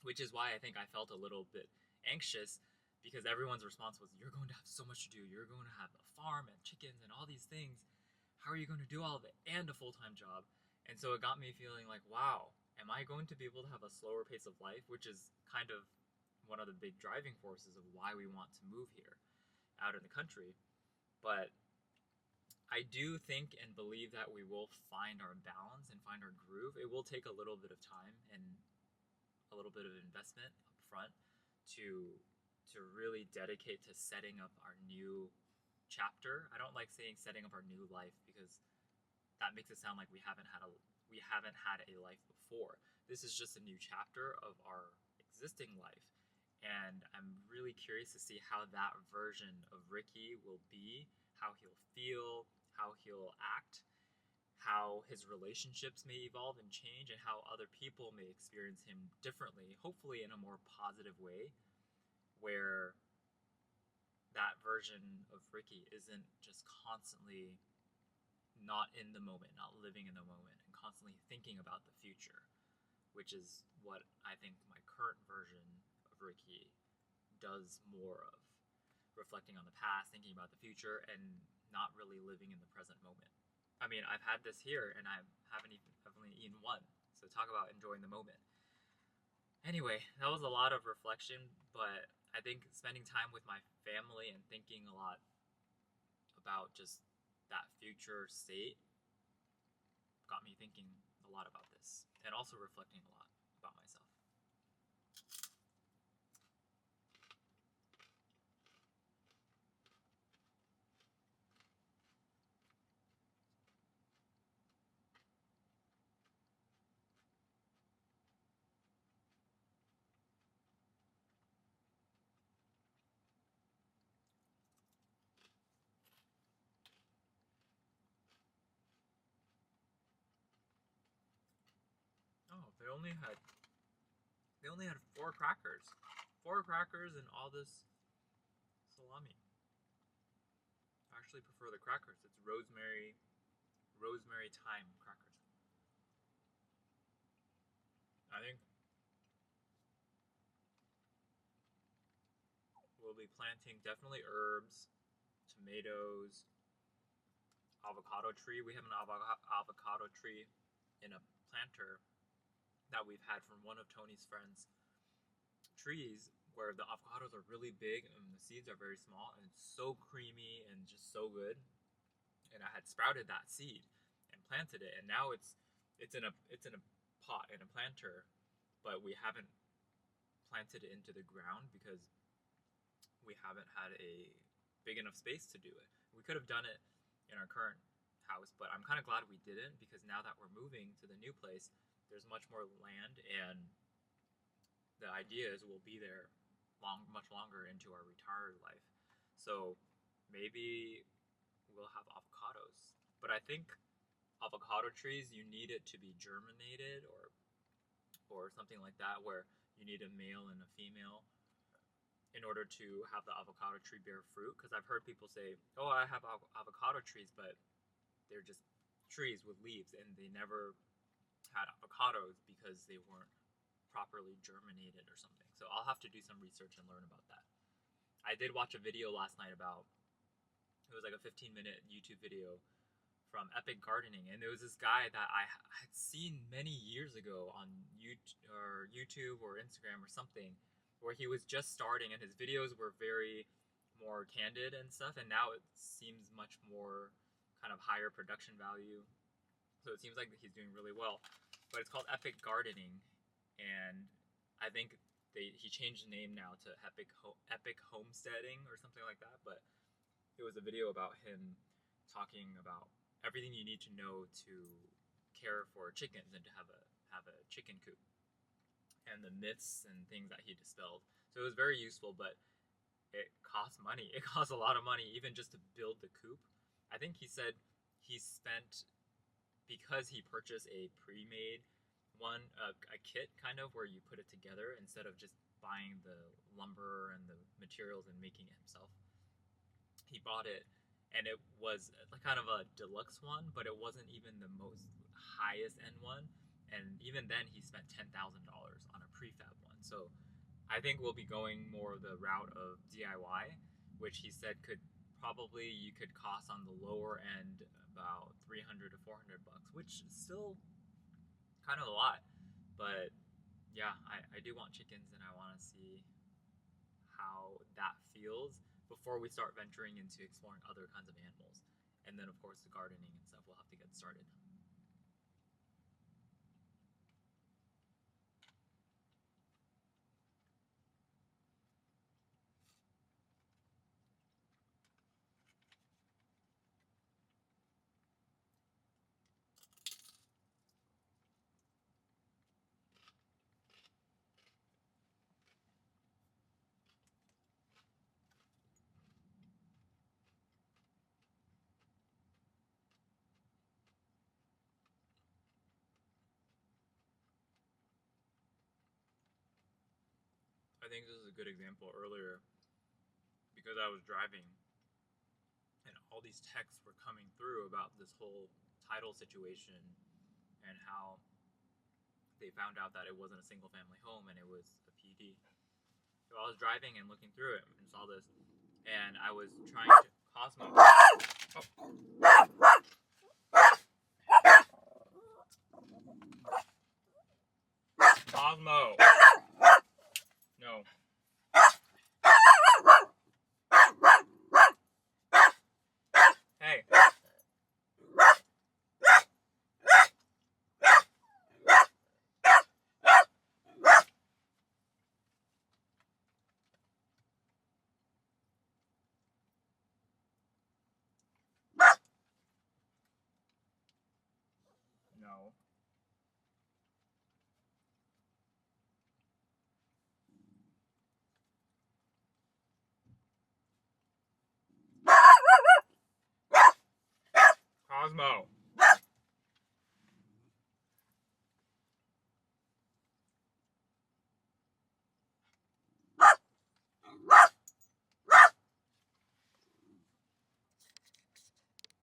which is why I think I felt a little bit anxious because everyone's response was, "You're going to have so much to do. You're going to have a farm and chickens and all these things. How are you going to do all of it and a full time job?" And so it got me feeling like, wow, am I going to be able to have a slower pace of life, which is kind of one of the big driving forces of why we want to move here out in the country. But I do think and believe that we will find our balance and find our groove. It will take a little bit of time and a little bit of investment up front to really dedicate to setting up our new chapter. I don't like saying setting up our new life because that makes it sound like we haven't had a life before. This is just a new chapter of our existing life. And I'm really curious to see how that version of Ricky will be, how he'll feel, how he'll act, how his relationships may evolve and change, and how other people may experience him differently, hopefully in a more positive way, where that version of Ricky isn't just constantly not in the moment, not living in the moment, and constantly thinking about the future, which is what I think my current version of Ricky does more of. Reflecting on the past, thinking about the future, and not really living in the present moment. I mean, I've had this here, and I've only eaten one. So talk about enjoying the moment. Anyway, that was a lot of reflection, but I think spending time with my family and thinking a lot about just that future state got me thinking a lot about this, and also reflecting a lot about myself. Oh, they only had four crackers, and all this salami. I actually prefer the crackers. It's rosemary thyme crackers. I think we'll be planting definitely herbs, tomatoes, avocado tree. We have an avocado tree in a planter that we've had from one of Tony's friends' trees where the avocados are really big and the seeds are very small and it's so creamy and just so good. And I had sprouted that seed and planted it, and now it's in a pot in a planter, but we haven't planted it into the ground because we haven't had a big enough space to do it. We could have done it in our current house, but I'm kind of glad we didn't because now that we're moving to the new place, there's much more land, and the idea is we'll be there much longer into our retired life. So maybe we'll have avocados. But I think avocado trees, you need it to be germinated or something like that, where you need a male and a female in order to have the avocado tree bear fruit. Because I've heard people say, "Oh, I have avocado trees, but they're just trees with leaves, and they never had avocados because they weren't properly germinated or something." So I'll have to do some research and learn about that. I did watch a video last night about, it was like a 15-minute YouTube video from Epic Gardening, and there was this guy that I had seen many years ago on YouTube or Instagram or something, where he was just starting, and his videos were very more candid and stuff, and now it seems much more kind of higher production value. So it seems like he's doing really well. But it's called Epic Gardening, and I think he changed the name now to Epic Homesteading or something like that. But it was a video about him talking about everything you need to know to care for chickens and to have a chicken coop, and the myths and things that he dispelled. So it was very useful, but it costs money. It costs a lot of money even just to build the coop. I think he said he spent, because he purchased a pre-made one, a kit kind of where you put it together instead of just buying the lumber and the materials and making it himself. He bought it, and it was kind of a deluxe one, but it wasn't even the most highest end one. And even then, he spent $10,000 on a prefab one. So I think we'll be going more the route of DIY, which he said you could cost on the lower end about 300 to 400 bucks, which is still kind of a lot. But yeah, I do want chickens, and I want to see how that feels before we start venturing into exploring other kinds of animals. And then, of course, the gardening and stuff will have to get started. I think this is a good example earlier because I was driving and all these texts were coming through about this whole title situation and how they found out that it wasn't a single family home and it was a PD. So I was driving and looking through it and saw this, and I was trying to Cosmo. Cosmo. No. Hey. No. Cosmo.